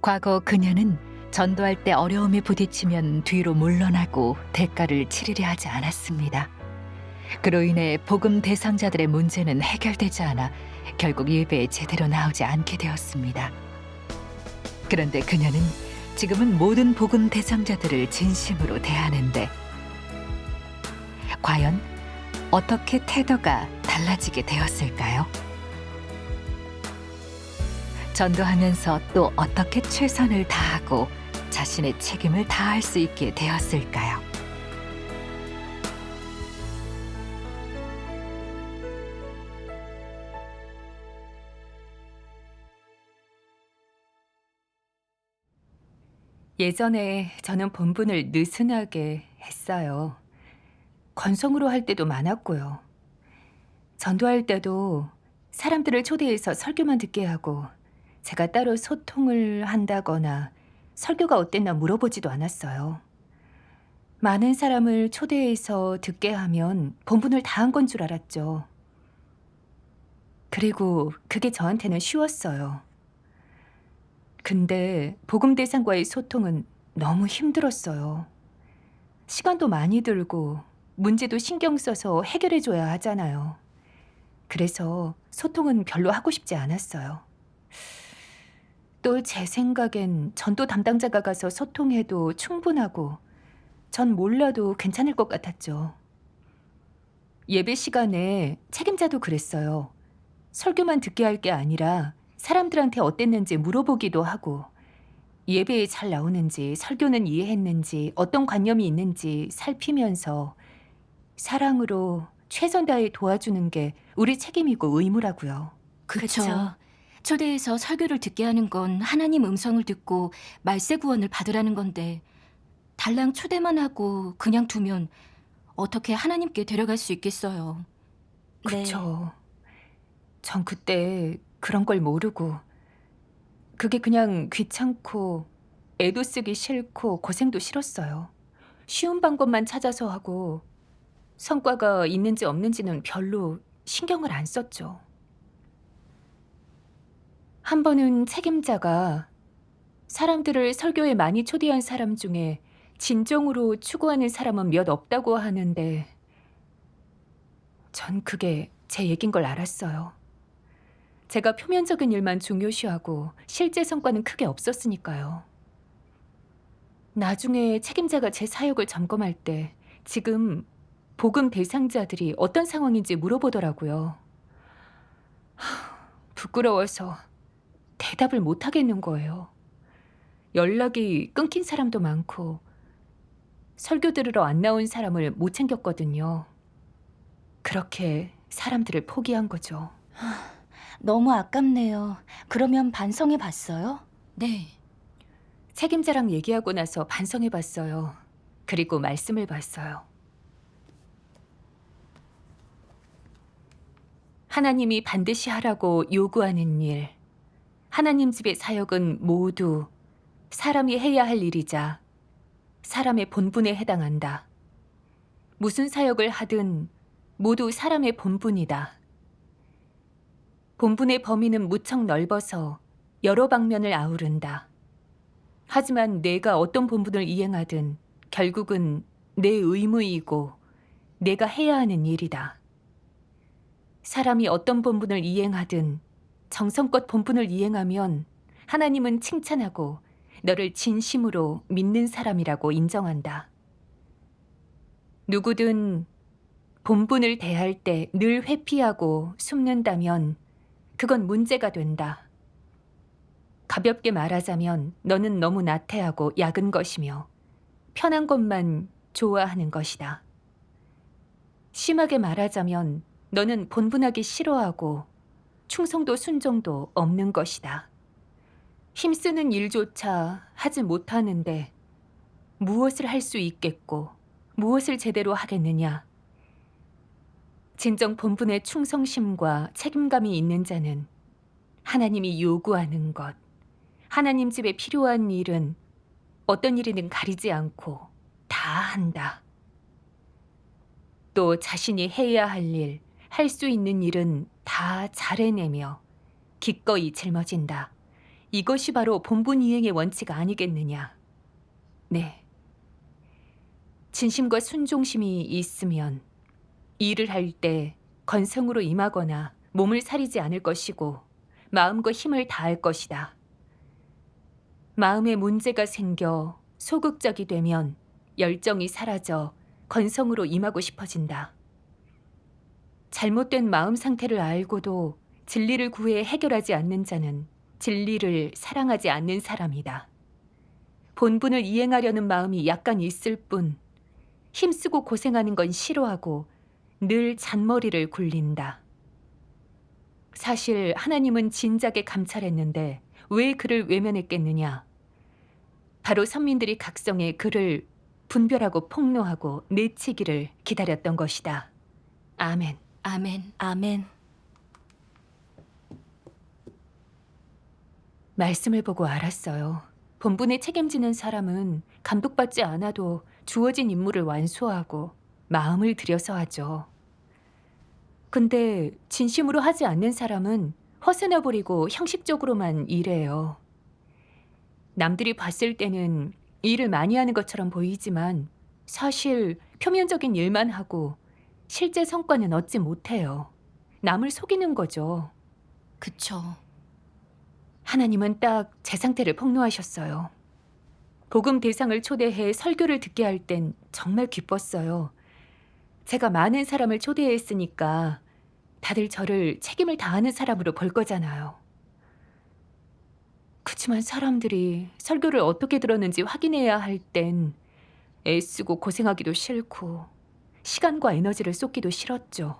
과거 그녀는 전도할 때 어려움에 부딪히면 뒤로 물러나고 대가를 치르려 하지 않았습니다. 그로 인해 복음 대상자들의 문제는 해결되지 않아 결국 예배에 제대로 나오지 않게 되었습니다. 그런데 그녀는 지금은 모든 복음 대상자들을 진심으로 대하는데 과연 어떻게 태도가 달라지게 되었을까요? 전도하면서 또 어떻게 최선을 다하고 자신의 책임을 다할 수 있게 되었을까요? 예전에 저는 본분을 느슨하게 했어요. 건성으로 할 때도 많았고요. 전도할 때도 사람들을 초대해서 설교만 듣게 하고 제가 따로 소통을 한다거나 설교가 어땠나 물어보지도 않았어요. 많은 사람을 초대해서 듣게 하면 본분을 다한 건 줄 알았죠. 그리고 그게 저한테는 쉬웠어요. 근데 복음 대상과의 소통은 너무 힘들었어요. 시간도 많이 들고 문제도 신경 써서 해결해 줘야 하잖아요. 그래서 소통은 별로 하고 싶지 않았어요. 또 제 생각엔 전도 담당자가 가서 소통해도 충분하고 전 몰라도 괜찮을 것 같았죠. 예배 시간에 책임자도 그랬어요. 설교만 듣게 할 게 아니라 사람들한테 어땠는지 물어보기도 하고 예배에 잘 나오는지, 설교는 이해했는지, 어떤 관념이 있는지 살피면서 사랑으로 최선 다해 도와주는 게 우리 책임이고 의무라고요. 그쵸. 초대해서 설교를 듣게 하는 건 하나님 음성을 듣고 말세 구원을 받으라는 건데 달랑 초대만 하고 그냥 두면 어떻게 하나님께 데려갈 수 있겠어요. 그쵸. 전 그때 그런 걸 모르고 그게 그냥 귀찮고 애도 쓰기 싫고 고생도 싫었어요. 쉬운 방법만 찾아서 하고 성과가 있는지 없는지는 별로 신경을 안 썼죠. 한 번은 책임자가 사람들을 설교에 많이 초대한 사람 중에 진정으로 추구하는 사람은 몇 없다고 하는데 전 그게 제 얘긴 걸 알았어요. 제가 표면적인 일만 중요시하고 실제 성과는 크게 없었으니까요. 나중에 책임자가 제 사역을 점검할 때 지금 복음 대상자들이 어떤 상황인지 물어보더라고요. 부끄러워서 대답을 못 하겠는 거예요. 연락이 끊긴 사람도 많고 설교 들으러 안 나온 사람을 못 챙겼거든요. 그렇게 사람들을 포기한 거죠. 너무 아깝네요. 그러면 반성해 봤어요? 네. 책임자랑 얘기하고 나서 반성해 봤어요. 그리고 말씀을 봤어요. 하나님이 반드시 하라고 요구하는 일, 하나님 집의 사역은 모두 사람이 해야 할 일이자 사람의 본분에 해당한다. 무슨 사역을 하든 모두 사람의 본분이다. 본분의 범위는 무척 넓어서 여러 방면을 아우른다. 하지만 내가 어떤 본분을 이행하든 결국은 내 의무이고 내가 해야 하는 일이다. 사람이 어떤 본분을 이행하든 정성껏 본분을 이행하면 하나님은 칭찬하고 너를 진심으로 믿는 사람이라고 인정한다. 누구든 본분을 대할 때 늘 회피하고 숨는다면 그건 문제가 된다. 가볍게 말하자면 너는 너무 나태하고 약은 것이며 편한 것만 좋아하는 것이다. 심하게 말하자면 너는 본분하기 싫어하고 충성도 순종도 없는 것이다. 힘쓰는 일조차 하지 못하는데 무엇을 할 수 있겠고 무엇을 제대로 하겠느냐? 진정 본분의 충성심과 책임감이 있는 자는 하나님이 요구하는 것, 하나님 집에 필요한 일은 어떤 일이든 가리지 않고 다 한다. 또 자신이 해야 할 일, 할 수 있는 일은 다 잘해내며 기꺼이 짊어진다. 이것이 바로 본분 이행의 원칙 아니겠느냐. 네. 진심과 순종심이 있으면 일을 할 때 건성으로 임하거나 몸을 사리지 않을 것이고 마음과 힘을 다할 것이다. 마음에 문제가 생겨 소극적이 되면 열정이 사라져 건성으로 임하고 싶어진다. 잘못된 마음 상태를 알고도 진리를 구해 해결하지 않는 자는 진리를 사랑하지 않는 사람이다. 본분을 이행하려는 마음이 약간 있을 뿐 힘쓰고 고생하는 건 싫어하고 늘 잔머리를 굴린다. 사실 하나님은 진작에 감찰했는데 왜 그를 외면했겠느냐? 바로 선민들이 각성해 그를 분별하고 폭로하고 내치기를 기다렸던 것이다. 아멘. 아멘. 아멘. 말씀을 보고 알았어요. 본분에 책임지는 사람은 감독받지 않아도 주어진 임무를 완수하고 마음을 들여서 하죠. 근데 진심으로 하지 않는 사람은 허세나 부리고 형식적으로만 일해요. 남들이 봤을 때는 일을 많이 하는 것처럼 보이지만 사실 표면적인 일만 하고 실제 성과는 얻지 못해요. 남을 속이는 거죠. 그쵸. 하나님은 딱 제 상태를 폭로하셨어요. 복음 대상을 초대해 설교를 듣게 할 땐 정말 기뻤어요. 제가 많은 사람을 초대했으니까 다들 저를 책임을 다하는 사람으로 볼 거잖아요. 그치만 사람들이 설교를 어떻게 들었는지 확인해야 할 땐 애쓰고 고생하기도 싫고 시간과 에너지를 쏟기도 싫었죠.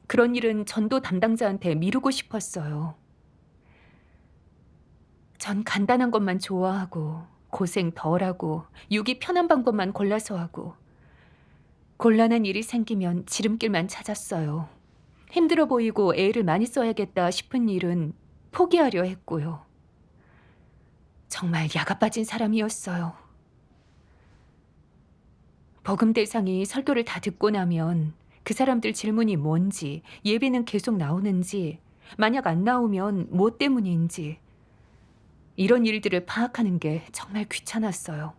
그런 일은 전도 담당자한테 미루고 싶었어요. 전 간단한 것만 좋아하고 고생 덜하고 육이 편한 방법만 골라서 하고 곤란한 일이 생기면 지름길만 찾았어요. 힘들어 보이고 애를 많이 써야겠다 싶은 일은 포기하려 했고요. 정말 야가 빠진 사람이었어요. 복음 대상이 설교를 다 듣고 나면 그 사람들 질문이 뭔지, 예배는 계속 나오는지, 만약 안 나오면 뭐 때문인지 이런 일들을 파악하는 게 정말 귀찮았어요.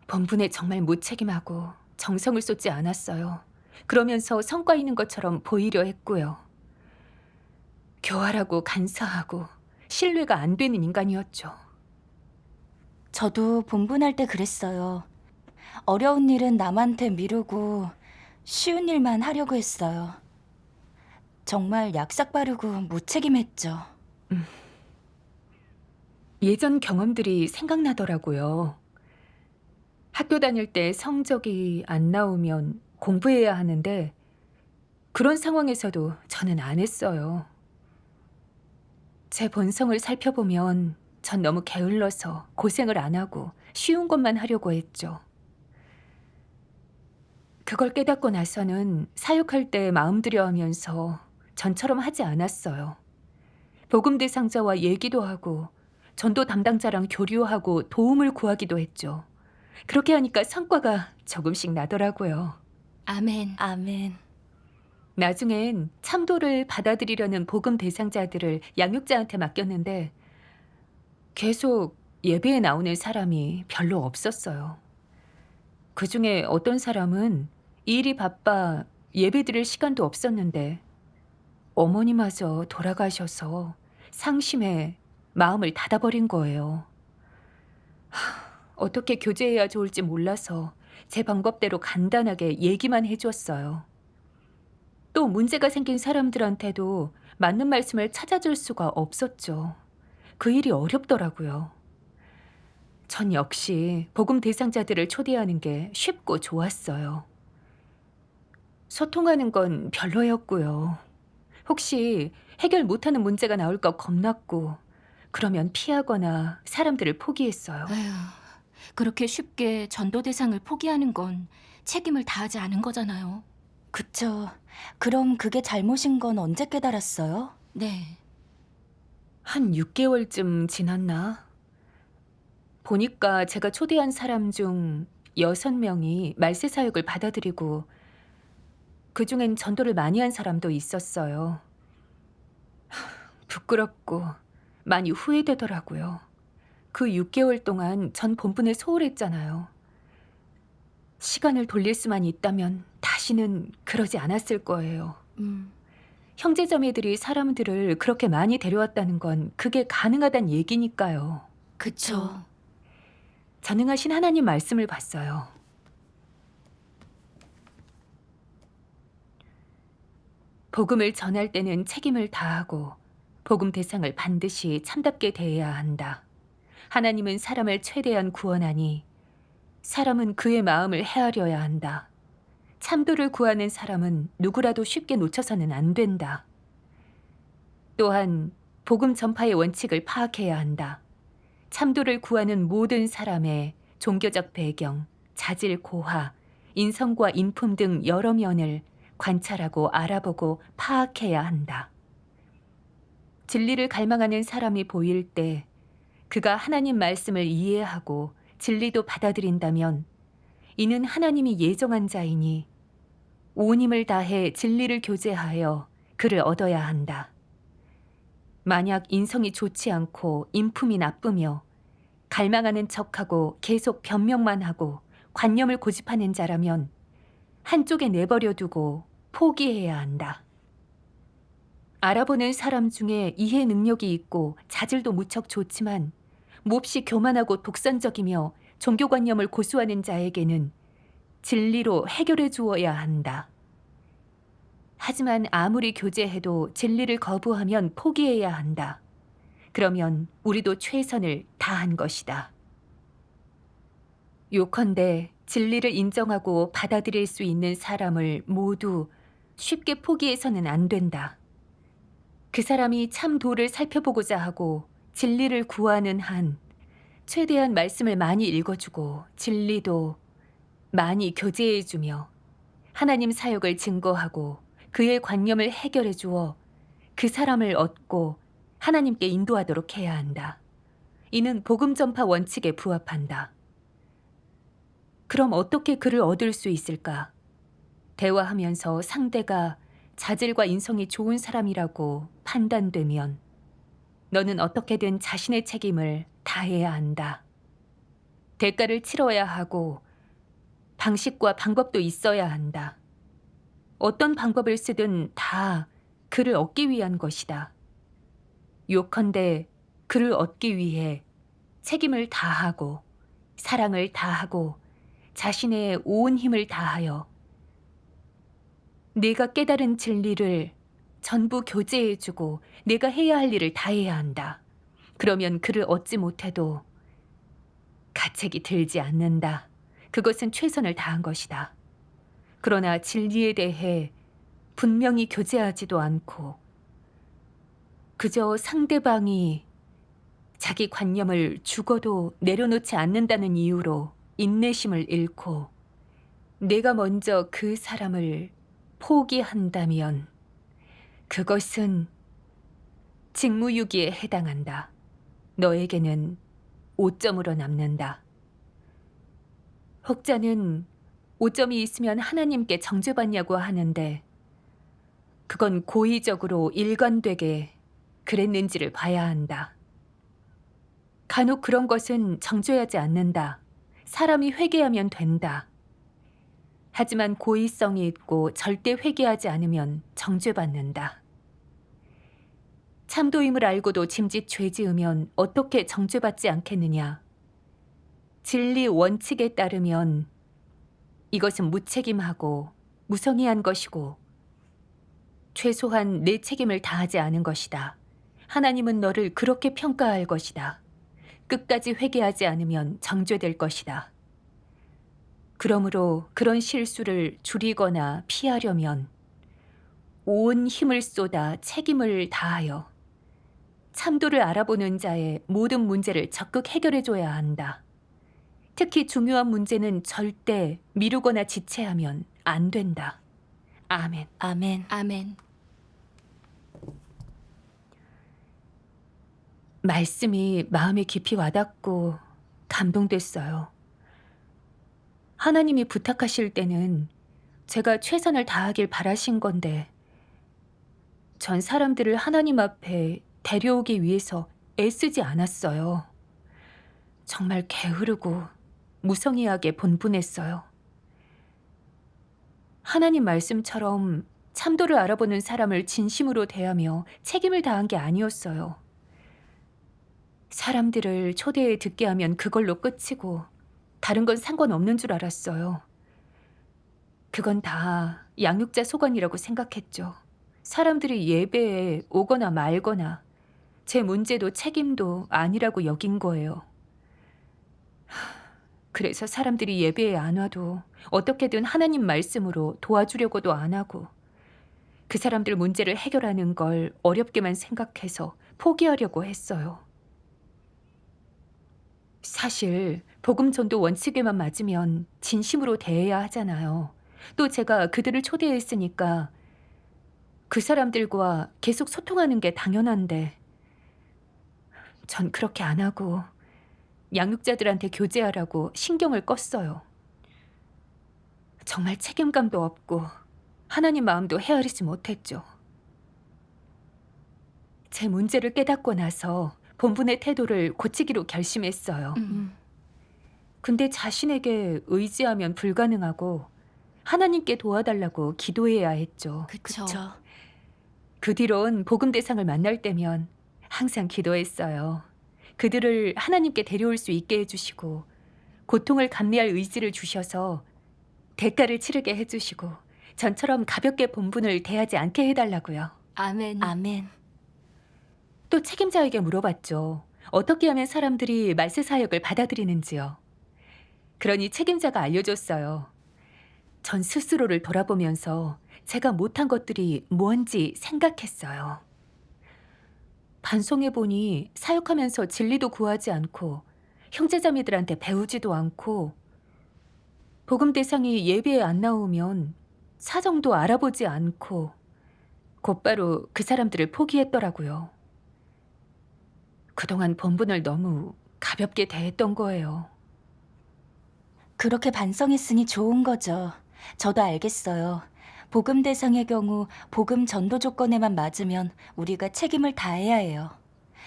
본분에 정말 무책임하고 정성을 쏟지 않았어요. 그러면서 성과 있는 것처럼 보이려 했고요. 교활하고 간사하고 신뢰가 안 되는 인간이었죠. 저도 본분할 때 그랬어요. 어려운 일은 남한테 미루고 쉬운 일만 하려고 했어요. 정말 약삭 빠르고 무책임했죠. 예전 경험들이 생각나더라고요. 학교 다닐 때 성적이 안 나오면 공부해야 하는데 그런 상황에서도 저는 안 했어요. 제 본성을 살펴보면 전 너무 게을러서 고생을 안 하고 쉬운 것만 하려고 했죠. 그걸 깨닫고 나서는 사역할 때 마음 들여 하면서 전처럼 하지 않았어요. 복음 대상자와 얘기도 하고 전도 담당자랑 교류하고 도움을 구하기도 했죠. 그렇게 하니까 성과가 조금씩 나더라고요. 아멘. 아멘. 나중엔 참도를 받아들이려는 복음 대상자들을 양육자한테 맡겼는데 계속 예배에 나오는 사람이 별로 없었어요. 그중에 어떤 사람은 일이 바빠 예배 드릴 시간도 없었는데 어머니마저 돌아가셔서 상심에 마음을 닫아버린 거예요. 어떻게 교제해야 좋을지 몰라서 제 방법대로 간단하게 얘기만 해줬어요. 또 문제가 생긴 사람들한테도 맞는 말씀을 찾아줄 수가 없었죠. 그 일이 어렵더라고요. 전 역시 복음 대상자들을 초대하는 게 쉽고 좋았어요. 소통하는 건 별로였고요. 혹시 해결 못하는 문제가 나올까 겁났고 그러면 피하거나 사람들을 포기했어요. 아휴, 그렇게 쉽게 전도 대상을 포기하는 건 책임을 다하지 않은 거잖아요. 그쵸. 그럼 그게 잘못인 건 언제 깨달았어요? 네. 한 6개월쯤 지났나? 보니까 제가 초대한 사람 중 6명이 말세 사역을 받아들이고 그중엔 전도를 많이 한 사람도 있었어요. 부끄럽고 많이 후회되더라고요. 그 6개월 동안 전 본분을 소홀했잖아요. 시간을 돌릴 수만 있다면 다시는 그러지 않았을 거예요. 형제자매들이 사람들을 그렇게 많이 데려왔다는 건 그게 가능하단 얘기니까요. 그쵸. 전능하신 하나님 말씀을 봤어요. 복음을 전할 때는 책임을 다하고 복음 대상을 반드시 참답게 대해야 한다. 하나님은 사람을 최대한 구원하니 사람은 그의 마음을 헤아려야 한다. 참도를 구하는 사람은 누구라도 쉽게 놓쳐서는 안 된다. 또한 복음 전파의 원칙을 파악해야 한다. 참도를 구하는 모든 사람의 종교적 배경, 자질 고하, 인성과 인품 등 여러 면을 관찰하고 알아보고 파악해야 한다. 진리를 갈망하는 사람이 보일 때 그가 하나님 말씀을 이해하고 진리도 받아들인다면 이는 하나님이 예정한 자이니 온 힘을 다해 진리를 교제하여 그를 얻어야 한다. 만약 인성이 좋지 않고 인품이 나쁘며 갈망하는 척하고 계속 변명만 하고 관념을 고집하는 자라면 한쪽에 내버려 두고 포기해야 한다. 알아보는 사람 중에 이해 능력이 있고 자질도 무척 좋지만 몹시 교만하고 독선적이며 종교관념을 고수하는 자에게는 진리로 해결해 주어야 한다. 하지만 아무리 교제해도 진리를 거부하면 포기해야 한다. 그러면 우리도 최선을 다한 것이다. 요컨대 진리를 인정하고 받아들일 수 있는 사람을 모두 쉽게 포기해서는 안 된다. 그 사람이 참 도를 살펴보고자 하고 진리를 구하는 한 최대한 말씀을 많이 읽어주고 진리도 많이 교제해주며 하나님 사역을 증거하고 그의 관념을 해결해 주어 그 사람을 얻고 하나님께 인도하도록 해야 한다. 이는 복음 전파 원칙에 부합한다. 그럼 어떻게 그를 얻을 수 있을까? 대화하면서 상대가 자질과 인성이 좋은 사람이라고 판단되면 너는 어떻게든 자신의 책임을 다해야 한다. 대가를 치러야 하고 방식과 방법도 있어야 한다. 어떤 방법을 쓰든 다 그를 얻기 위한 것이다. 요컨대 그를 얻기 위해 책임을 다하고 사랑을 다하고 자신의 온 힘을 다하여 내가 깨달은 진리를 전부 교제해주고 내가 해야 할 일을 다해야 한다. 그러면 그를 얻지 못해도 가책이 들지 않는다. 그것은 최선을 다한 것이다. 그러나 진리에 대해 분명히 교제하지도 않고 그저 상대방이 자기 관념을 죽어도 내려놓지 않는다는 이유로 인내심을 잃고 내가 먼저 그 사람을 포기한다면 그것은 직무유기에 해당한다. 너에게는 5점으로 남는다. 혹자는 5점이 있으면 하나님께 정죄받냐고 하는데 그건 고의적으로 일관되게 그랬는지를 봐야 한다. 간혹 그런 것은 정죄하지 않는다. 사람이 회개하면 된다. 하지만 고의성이 있고 절대 회개하지 않으면 정죄받는다. 참도임을 알고도 짐짓 죄 지으면 어떻게 정죄받지 않겠느냐. 진리 원칙에 따르면 이것은 무책임하고 무성의한 것이고 최소한 내 책임을 다하지 않은 것이다. 하나님은 너를 그렇게 평가할 것이다. 끝까지 회개하지 않으면 정죄될 것이다. 그러므로 그런 실수를 줄이거나 피하려면 온 힘을 쏟아 책임을 다하여 참도를 알아보는 자의 모든 문제를 적극 해결해줘야 한다. 특히 중요한 문제는 절대 미루거나 지체하면 안 된다. 아멘. 아멘. 아멘. 말씀이 마음에 깊이 와닿고 감동됐어요. 하나님이 부탁하실 때는 제가 최선을 다하길 바라신 건데 전 사람들을 하나님 앞에 데려오기 위해서 애쓰지 않았어요. 정말 게으르고 무성의하게 본분했어요. 하나님 말씀처럼 참도를 알아보는 사람을 진심으로 대하며 책임을 다한 게 아니었어요. 사람들을 초대해 듣게 하면 그걸로 끝이고 다른 건 상관없는 줄 알았어요. 그건 다 양육자 소관이라고 생각했죠. 사람들이 예배에 오거나 말거나 제 문제도 책임도 아니라고 여긴 거예요. 그래서 사람들이 예배에 안 와도 어떻게든 하나님 말씀으로 도와주려고도 안 하고 그 사람들 문제를 해결하는 걸 어렵게만 생각해서 포기하려고 했어요. 사실 복음 전도 원칙에만 맞으면 진심으로 대해야 하잖아요. 또 제가 그들을 초대했으니까 그 사람들과 계속 소통하는 게 당연한데 전 그렇게 안 하고 양육자들한테 교제하라고 신경을 껐어요. 정말 책임감도 없고 하나님 마음도 헤아리지 못했죠. 제 문제를 깨닫고 나서 본분의 태도를 고치기로 결심했어요. 근데 자신에게 의지하면 불가능하고 하나님께 도와달라고 기도해야 했죠. 그쵸. 그 뒤론 복음 대상을 만날 때면 항상 기도했어요. 그들을 하나님께 데려올 수 있게 해주시고 고통을 감내할 의지를 주셔서 대가를 치르게 해주시고 전처럼 가볍게 본분을 대하지 않게 해달라고요. 아멘. 아멘. 또 책임자에게 물어봤죠. 어떻게 하면 사람들이 말세 사역을 받아들이는지요. 그러니 책임자가 알려줬어요. 전 스스로를 돌아보면서 제가 못한 것들이 뭔지 생각했어요. 반성해보니 사역하면서 진리도 구하지 않고 형제자매들한테 배우지도 않고 복음 대상이 예배에 안 나오면 사정도 알아보지 않고 곧바로 그 사람들을 포기했더라고요. 그동안 본분을 너무 가볍게 대했던 거예요. 그렇게 반성했으니 좋은 거죠. 저도 알겠어요. 복음 대상의 경우 복음 전도 조건에만 맞으면 우리가 책임을 다해야 해요.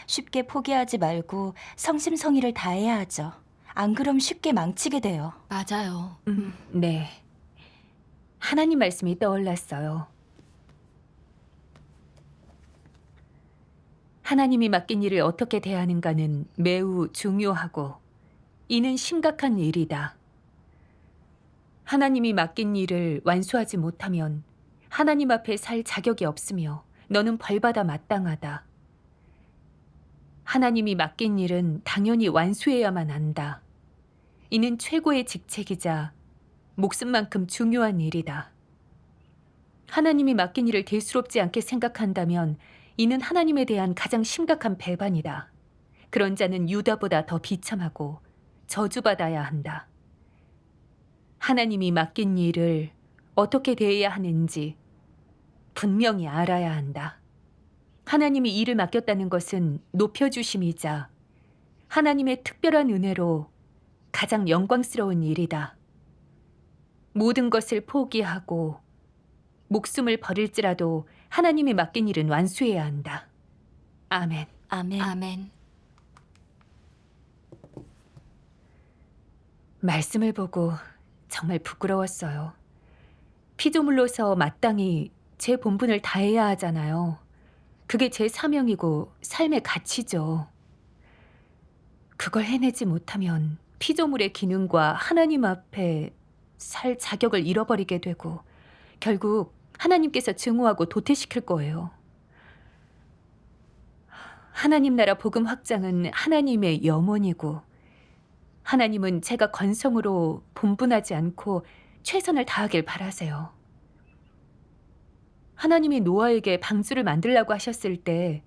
쉽게 포기하지 말고 성심성의를 다해야 하죠. 안 그럼 쉽게 망치게 돼요. 맞아요. 네. 하나님 말씀이 떠올랐어요. 하나님이 맡긴 일을 어떻게 대하는가는 매우 중요하고 이는 심각한 일이다. 하나님이 맡긴 일을 완수하지 못하면 하나님 앞에 살 자격이 없으며 너는 벌받아 마땅하다. 하나님이 맡긴 일은 당연히 완수해야만 한다. 이는 최고의 직책이자 목숨만큼 중요한 일이다. 하나님이 맡긴 일을 대수롭지 않게 생각한다면 이는 하나님에 대한 가장 심각한 배반이다. 그런 자는 유다보다 더 비참하고 저주받아야 한다. 하나님이 맡긴 일을 어떻게 대해야 하는지 분명히 알아야 한다. 하나님이 일을 맡겼다는 것은 높여주심이자 하나님의 특별한 은혜로 가장 영광스러운 일이다. 모든 것을 포기하고 목숨을 버릴지라도 하나님이 맡긴 일은 완수해야 한다. 아멘. 아멘. 아멘. 말씀을 보고 정말 부끄러웠어요. 피조물로서 마땅히 제 본분을 다해야 하잖아요. 그게 제 사명이고 삶의 가치죠. 그걸 해내지 못하면 피조물의 기능과 하나님 앞에 살 자격을 잃어버리게 되고 결국 하나님께서 증오하고 도태시킬 거예요. 하나님 나라 복음 확장은 하나님의 염원이고 하나님은 제가 건성으로 본분하지 않고 최선을 다하길 바라세요. 하나님이 노아에게 방주를 만들라고 하셨을 때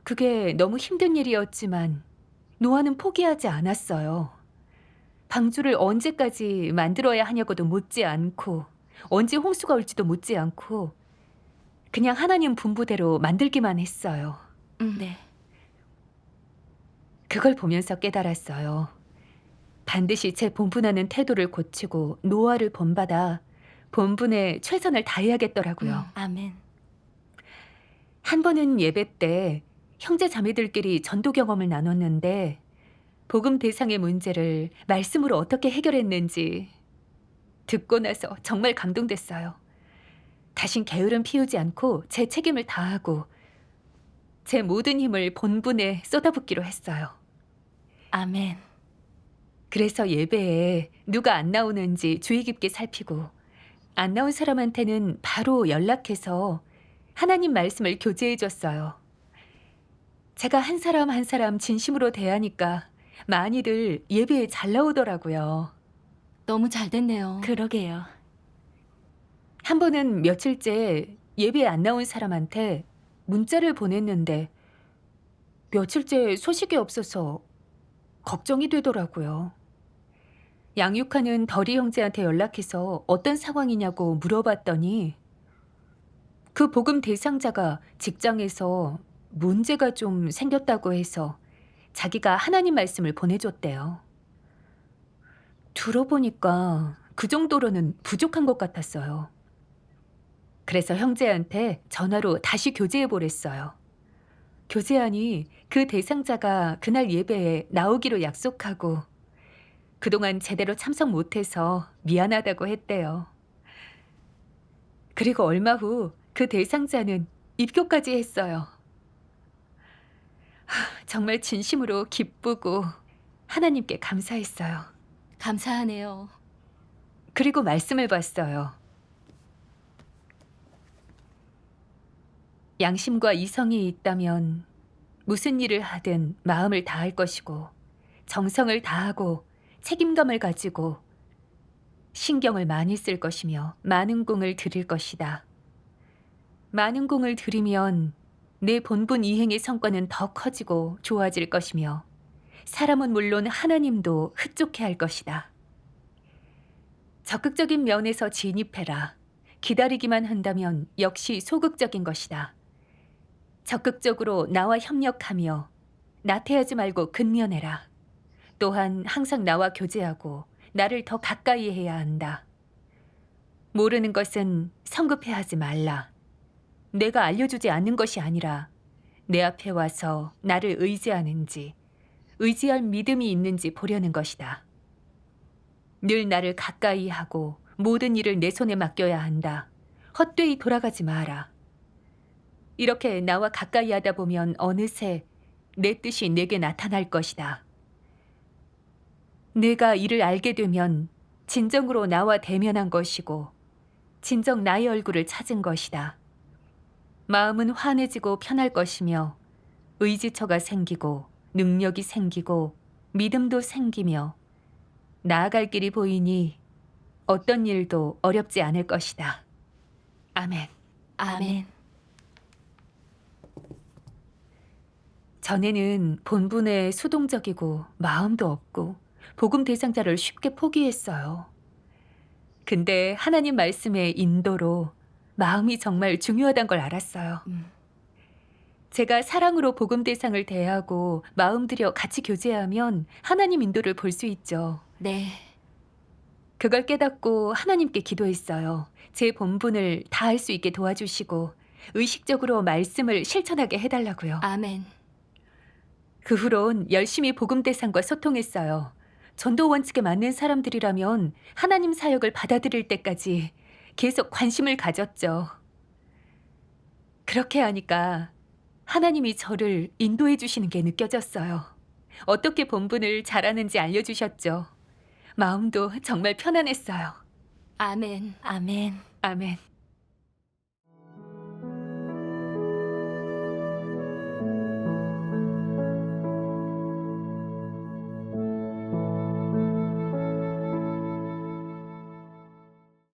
그게 너무 힘든 일이었지만 노아는 포기하지 않았어요. 방주를 언제까지 만들어야 하냐고도 묻지 않고 언제 홍수가 올지도 묻지 않고 그냥 하나님 분부대로 만들기만 했어요. 네. 그걸 보면서 깨달았어요. 반드시 제 본분하는 태도를 고치고 노아를 본받아 본분에 최선을 다해야겠더라고요. 아멘. 한 번은 예배 때 형제 자매들끼리 전도 경험을 나눴는데 복음 대상의 문제를 말씀으로 어떻게 해결했는지 듣고 나서 정말 감동됐어요. 다신 게으름 피우지 않고 제 책임을 다하고 제 모든 힘을 본분에 쏟아붓기로 했어요. 아멘. 그래서 예배에 누가 안 나오는지 주의 깊게 살피고 안 나온 사람한테는 바로 연락해서 하나님 말씀을 교제해 줬어요. 제가 한 사람 한 사람 진심으로 대하니까 많이들 예배에 잘 나오더라고요. 너무 잘 됐네요. 그러게요. 한 번은 며칠째 예배에 안 나온 사람한테 문자를 보냈는데 며칠째 소식이 없어서 걱정이 되더라고요. 양육하는 덜이 형제한테 연락해서 어떤 상황이냐고 물어봤더니 그 복음 대상자가 직장에서 문제가 좀 생겼다고 해서 자기가 하나님 말씀을 보내줬대요. 들어보니까 그 정도로는 부족한 것 같았어요. 그래서 형제한테 전화로 다시 교제해 보랬어요. 교제하니 그 대상자가 그날 예배에 나오기로 약속하고 그동안 제대로 참석 못해서 미안하다고 했대요. 그리고 얼마 후 그 대상자는 입교까지 했어요. 정말 진심으로 기쁘고 하나님께 감사했어요. 감사하네요. 그리고 말씀을 봤어요. 양심과 이성이 있다면 무슨 일을 하든 마음을 다할 것이고 정성을 다하고 책임감을 가지고 신경을 많이 쓸 것이며 많은 공을 들일 것이다. 많은 공을 들이면 내 본분 이행의 성과는 더 커지고 좋아질 것이며 사람은 물론 하나님도 흡족해 할 것이다. 적극적인 면에서 진입해라. 기다리기만 한다면 역시 소극적인 것이다. 적극적으로 나와 협력하며 나태하지 말고 근면해라. 또한 항상 나와 교제하고 나를 더 가까이 해야 한다. 모르는 것은 성급해하지 말라. 내가 알려주지 않는 것이 아니라 내 앞에 와서 나를 의지하는지 의지할 믿음이 있는지 보려는 것이다. 늘 나를 가까이 하고 모든 일을 내 손에 맡겨야 한다. 헛되이 돌아가지 마라. 이렇게 나와 가까이 하다 보면 어느새 내 뜻이 내게 나타날 것이다. 내가 이를 알게 되면 진정으로 나와 대면한 것이고 진정 나의 얼굴을 찾은 것이다. 마음은 환해지고 편할 것이며 의지처가 생기고 능력이 생기고 믿음도 생기며 나아갈 길이 보이니 어떤 일도 어렵지 않을 것이다. 아멘. 아멘. 전에는 본분에 수동적이고 마음도 없고 복음 대상자를 쉽게 포기했어요. 근데 하나님 말씀의 인도로 마음이 정말 중요하단 걸 알았어요. 제가 사랑으로 복음 대상을 대하고 마음 들여 같이 교제하면 하나님 인도를 볼 수 있죠. 네. 그걸 깨닫고 하나님께 기도했어요. 제 본분을 다할 수 있게 도와주시고 의식적으로 말씀을 실천하게 해달라고요. 아멘. 그 후론 열심히 복음 대상과 소통했어요. 전도 원칙에 맞는 사람들이라면 하나님 사역을 받아들일 때까지 계속 관심을 가졌죠. 그렇게 하니까 하나님이 저를 인도해 주시는 게 느껴졌어요. 어떻게 본분을 잘하는지 알려주셨죠. 마음도 정말 편안했어요. 아멘. 아멘. 아멘.